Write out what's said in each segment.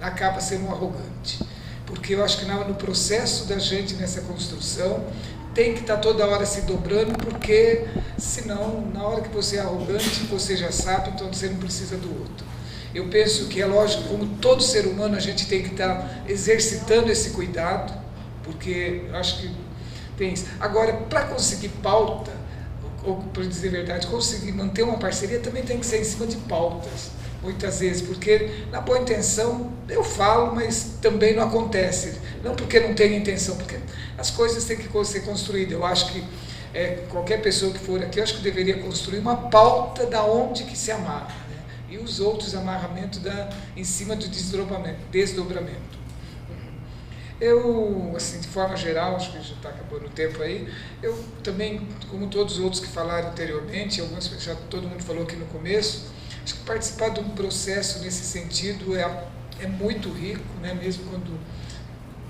acaba sendo um arrogante. Porque eu acho que no processo da gente, nessa construção, tem que estar toda hora se dobrando, porque senão, na hora que você é arrogante, você já sabe, então você não precisa do outro. Eu penso que é lógico, como todo ser humano, a gente tem que estar exercitando esse cuidado, porque eu acho que tem isso. Agora, para conseguir pauta, ou para dizer a verdade, conseguir manter uma parceria, também tem que ser em cima de pautas, muitas vezes, porque na boa intenção eu falo, mas também não acontece. Não porque não tenho intenção, porque as coisas têm que ser construídas. Eu acho que qualquer pessoa que for aqui, eu acho que deveria construir uma pauta da onde que se amarra, né? E os outros amarramentos em cima do desdobramento. Eu, assim, de forma geral, acho que já está acabando o tempo aí, eu também, como todos os outros que falaram anteriormente, alguns já todo mundo falou aqui no começo, acho que participar de um processo nesse sentido é muito rico, né? Mesmo quando,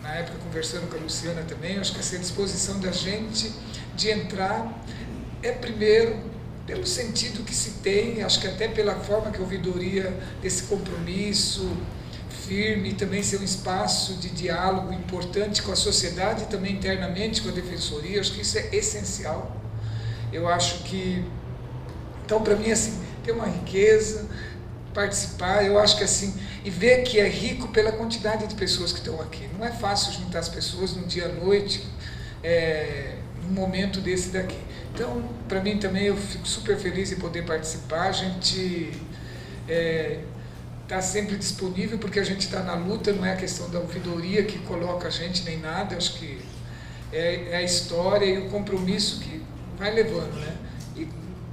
na época, conversando com a Luciana também, acho que essa disposição da gente de entrar primeiro, pelo sentido que se tem, acho que até pela forma que a ouvidoria, desse compromisso firme, e também ser um espaço de diálogo importante com a sociedade e também internamente com a defensoria, acho que isso é essencial. Eu acho que, então, para mim, assim, ter uma riqueza, participar, eu acho que assim, e ver que é rico pela quantidade de pessoas que estão aqui. Não é fácil juntar as pessoas num dia à noite, num momento desse daqui. Então, para mim também, eu fico super feliz em poder participar. A gente está sempre disponível, porque a gente está na luta, não é a questão da ouvidoria que coloca a gente nem nada, eu acho que é a história e o compromisso que vai levando, né? E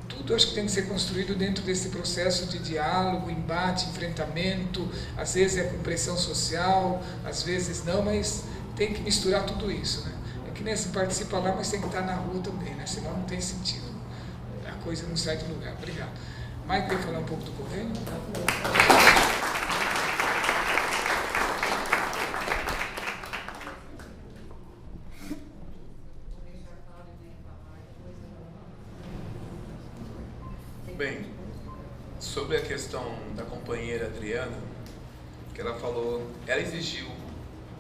tudo acho que tem que ser construído dentro desse processo de diálogo, embate, enfrentamento, às vezes é com pressão social, às vezes não, mas tem que misturar tudo isso, né? É que nem se participa lá, mas tem que estar na rua também, né? Senão não tem sentido, a coisa não sai do lugar. Obrigado. Mike, quer falar um pouco do convênio? Bem, sobre a questão da companheira Adriana, que ela falou, ela exigiu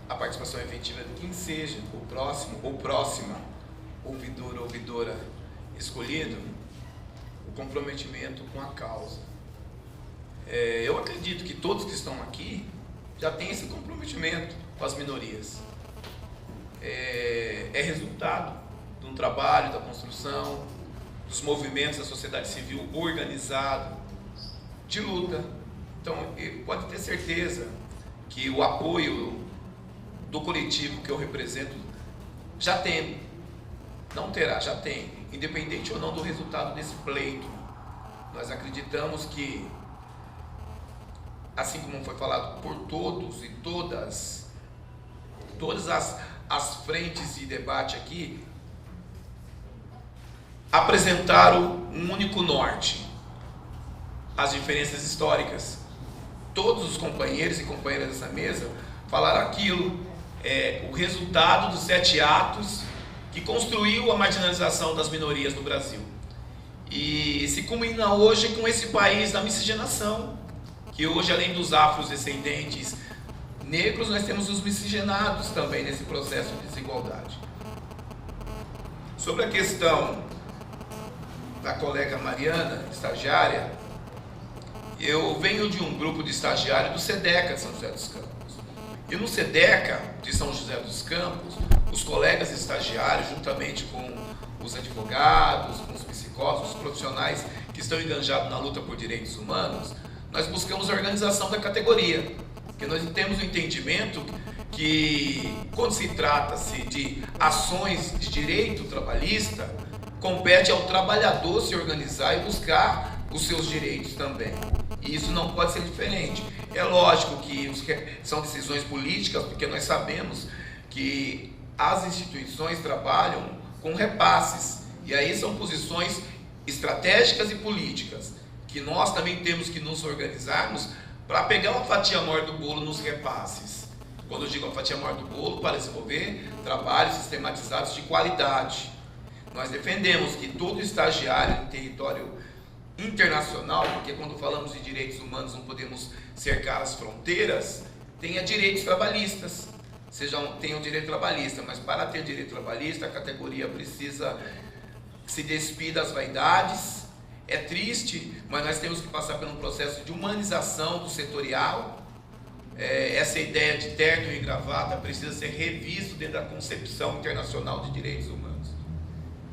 a participação efetiva de quem seja o próximo ou próxima ouvidor ou ouvidora escolhido, o comprometimento com a causa. Eu acredito que todos que estão aqui já têm esse comprometimento com as minorias. É resultado de um trabalho, da construção, dos movimentos da sociedade civil organizado, de luta. Então, pode ter certeza que o apoio do coletivo que eu represento já tem, não terá, já tem, independente ou não do resultado desse pleito. Nós acreditamos que, assim como foi falado por todos e todas as frentes de debate aqui, apresentaram um único norte, as diferenças históricas. Todos os companheiros e companheiras dessa mesa falaram aquilo, o resultado dos 7 atos que construiu a marginalização das minorias no Brasil. E se culmina hoje com esse país da miscigenação, que hoje, além dos afrodescendentes negros, nós temos os miscigenados também nesse processo de desigualdade. Sobre a questão da colega Mariana, estagiária, eu venho de um grupo de estagiários do SEDECA de São José dos Campos. E no SEDECA de São José dos Campos, os colegas estagiários, juntamente com os advogados, com os psicólogos, os profissionais que estão enganjados na luta por direitos humanos, nós buscamos a organização da categoria, porque nós temos o entendimento que, quando se trata-se de ações de direito trabalhista, compete ao trabalhador se organizar e buscar os seus direitos também. E isso não pode ser diferente. É lógico que são decisões políticas, porque nós sabemos que as instituições trabalham com repasses. E aí são posições estratégicas e políticas, que nós também temos que nos organizarmos para pegar uma fatia maior do bolo nos repasses. Quando eu digo a fatia maior do bolo, para desenvolver trabalhos sistematizados de qualidade. Nós defendemos que todo estagiário em território internacional, porque quando falamos de direitos humanos não podemos cercar as fronteiras, tenha direitos trabalhistas. Tenha um direito trabalhista, mas para ter direito trabalhista, a categoria precisa se despir das vaidades. É triste, mas nós temos que passar por um processo de humanização do setorial. Essa ideia de terno e gravata precisa ser revisto dentro da concepção internacional de direitos humanos.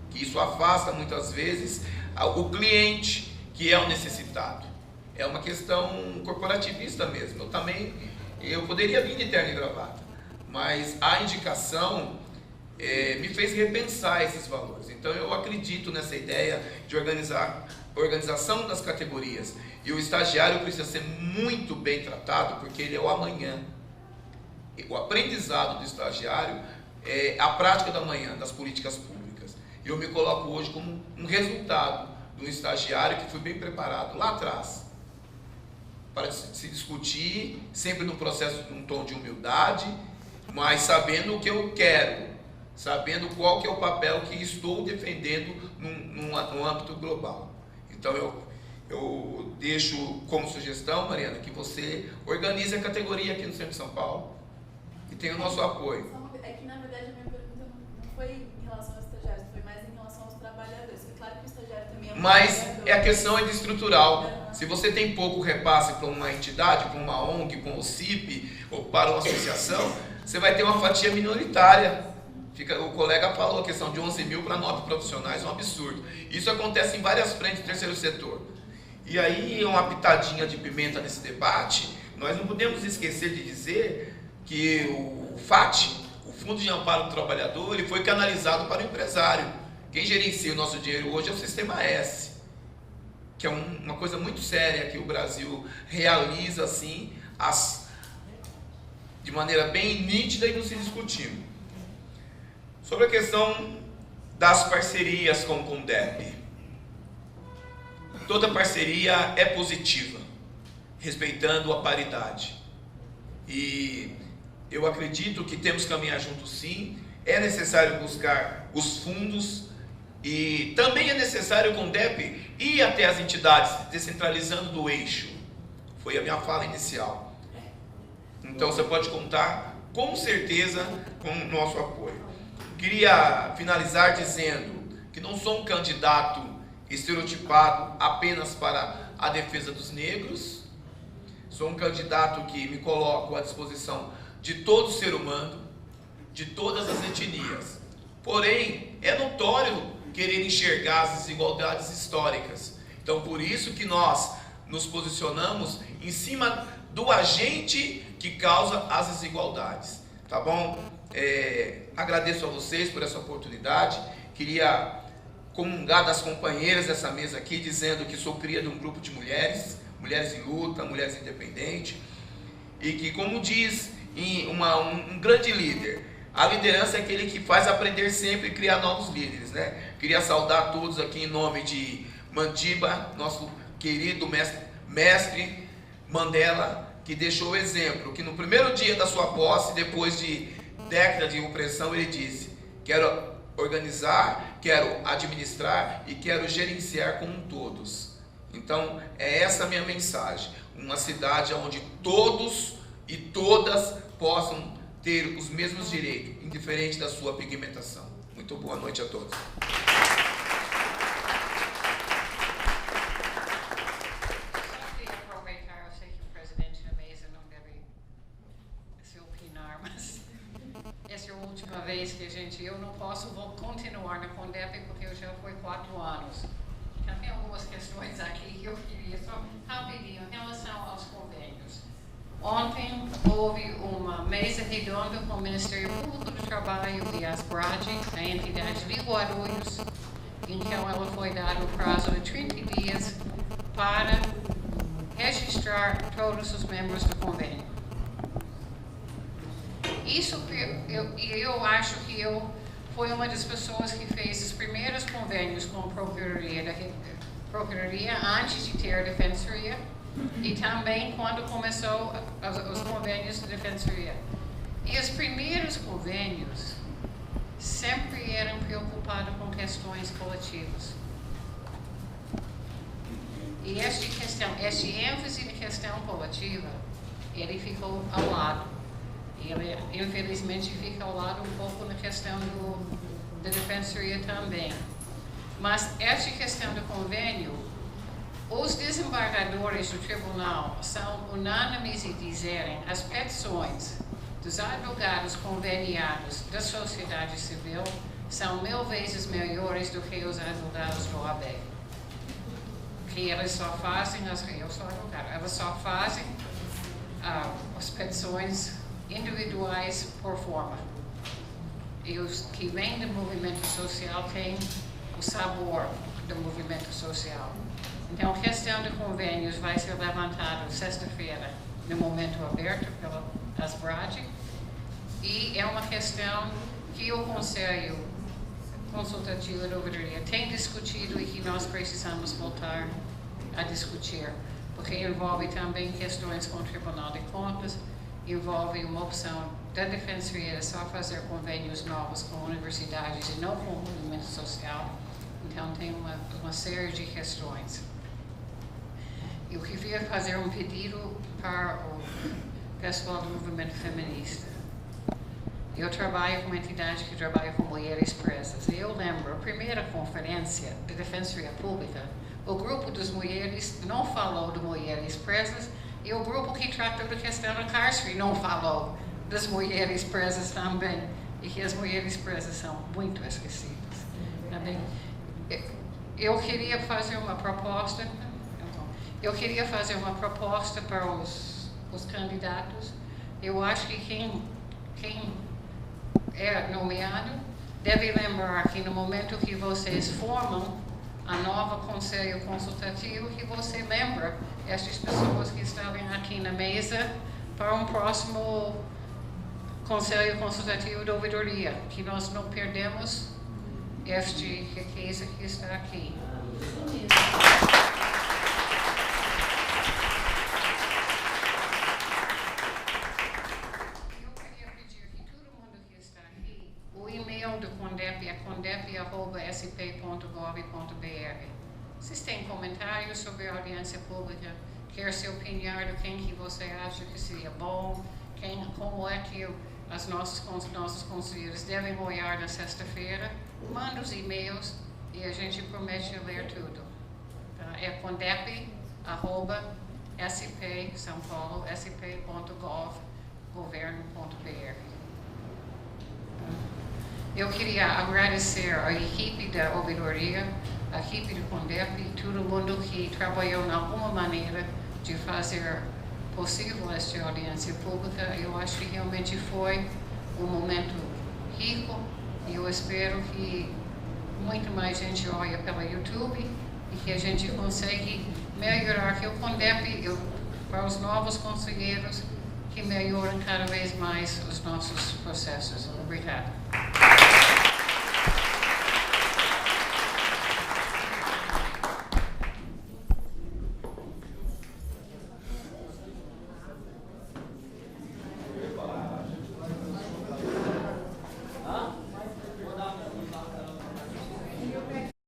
Que isso afasta muitas vezes o cliente, que é o necessitado. É uma questão corporativista mesmo. Eu poderia vir de terno e gravata, mas a indicação me fez repensar esses valores. Então eu acredito nessa ideia de organização das categorias. E o estagiário precisa ser muito bem tratado, porque ele é o amanhã. O aprendizado do estagiário é a prática do amanhã, das políticas públicas. E eu me coloco hoje como um resultado de um estagiário que foi bem preparado lá atrás, para se discutir, sempre num processo, num tom de humildade, mas sabendo o que eu quero, sabendo qual que é o papel que estou defendendo no âmbito global. Então eu deixo como sugestão, Mariana, que você organize a categoria aqui no centro de São Paulo e tenha o nosso apoio. É que, na verdade, a minha pergunta não foi em relação aos estagiários, foi mais em relação aos trabalhadores. É claro que o estagiário também é um Mas trabalhador. a questão é de estrutural. Se você tem pouco repasse para uma entidade, para uma ONG, para um OCIP ou para uma associação, você vai ter uma fatia minoritária. O colega falou a questão de 11 mil para 9 profissionais, é um absurdo. Isso acontece em várias frentes do terceiro setor. E aí, uma pitadinha de pimenta nesse debate, nós não podemos esquecer de dizer que o FAT, o Fundo de Amparo do Trabalhador, ele foi canalizado para o empresário. Quem gerencia o nosso dinheiro hoje é o Sistema S, que é uma coisa muito séria que o Brasil realiza assim, de maneira bem nítida e não se discutindo. Sobre a questão das parcerias com o CONDEP. Toda parceria é positiva, respeitando a paridade. E eu acredito que temos que caminhar juntos sim, é necessário buscar os fundos e também é necessário o CONDEP ir até as entidades, descentralizando do eixo. Foi a minha fala inicial. Então você pode contar com certeza com o nosso apoio. Queria finalizar dizendo que não sou um candidato estereotipado apenas para a defesa dos negros. Sou um candidato que me coloco à disposição de todo ser humano, de todas as etnias. Porém, é notório querer enxergar as desigualdades históricas. Então, por isso que nós nos posicionamos em cima do agente que causa as desigualdades. Tá bom? Agradeço a vocês por essa oportunidade. Queria comungar das companheiras dessa mesa aqui, dizendo que sou cria de um grupo de mulheres em luta, mulheres independentes, e que, como diz um grande líder, a liderança é aquele que faz aprender sempre e criar novos líderes, né? Queria saudar todos aqui em nome de Mandiba, nosso querido mestre Mandela, que deixou o exemplo, que no primeiro dia da sua posse, depois de décadas de opressão, ele disse: quero organizar, quero administrar e quero gerenciar com todos. Então, é essa a minha mensagem. Uma cidade onde todos e todas possam ter os mesmos direitos, indiferente da sua pigmentação. Muito boa noite a todos. Essa é a última vez que eu não posso continuar na CONDEP porque eu já fui 4 anos. Já tem algumas questões aqui que eu queria só rapidinho em relação aos convênios. Ontem houve uma mesa redonda com o Ministério Público do Trabalho e a ASBRAD, a entidade de Guarulhos, em que ela foi dado o prazo de 30 dias para registrar todos os membros do convênio. Isso eu acho que eu fui uma das pessoas que fez os primeiros convênios com a Procuradoria antes de ter a Defensoria e também quando começou os convênios da Defensoria. E os primeiros convênios sempre eram preocupados com questões coletivas. E este ênfase na questão coletiva ele ficou ao lado. Ele, infelizmente, fica ao lado um pouco na questão da defensoria também. Mas esta questão do convênio, os desembargadores do tribunal são unânimes em dizerem as petições dos advogados conveniados da sociedade civil são 1000 vezes maiores do que os advogados do OAB. Que eles só fazem, eu sou advogado, eles só fazem as petições individuais por forma. E os que vêm do movimento social têm o sabor do movimento social. Então, a questão de convênios vai ser levantada sexta-feira, no momento aberto pela ASBRAD, e é uma questão que o Conselho Consultativo de Ouvidoria tem discutido e que nós precisamos voltar a discutir, porque envolve também questões com o Tribunal de Contas, envolve uma opção da Defensoria só fazer convênios novos com universidades e não com o movimento social. Então, tem uma série de questões. Eu queria fazer um pedido para o pessoal do movimento feminista. Eu trabalho com uma entidade que trabalha com mulheres presas. E eu lembro, a primeira conferência da Defensoria Pública, o grupo das mulheres não falou de mulheres presas, e o grupo que tratou da questão da cárcere não falou das mulheres presas também, e que as mulheres presas são muito esquecidas. Também. Eu queria fazer uma proposta, para os candidatos. Eu acho que quem é nomeado deve lembrar que no momento que vocês formam a nova Conselho Consultativo, que você lembra estas pessoas que estavam aqui na mesa para um próximo Conselho Consultativo de Ouvidoria, que nós não perdemos este riqueza que está aqui. Eu queria pedir que todo mundo que está aqui, o e-mail do CONDEP é condep@sp.gov.br. Vocês têm comentários sobre a audiência pública? Quer se opinião de quem que você acha que seria bom? Como é que os nossos conselheiros devem olhar na sexta-feira? Manda os e-mails e a gente promete ler tudo. Tá? É condep@sp, São Paulo, sp.gov.br. Eu queria agradecer a equipe da ouvidoria, a equipe do CONDEP e todo mundo que trabalhou de alguma maneira de fazer possível esta audiência pública. Eu acho que realmente foi um momento rico e eu espero que muito mais gente olhe pela YouTube e que a gente consiga melhorar, que o CONDEP, para os novos conselheiros, que melhorem cada vez mais os nossos processos. Obrigada.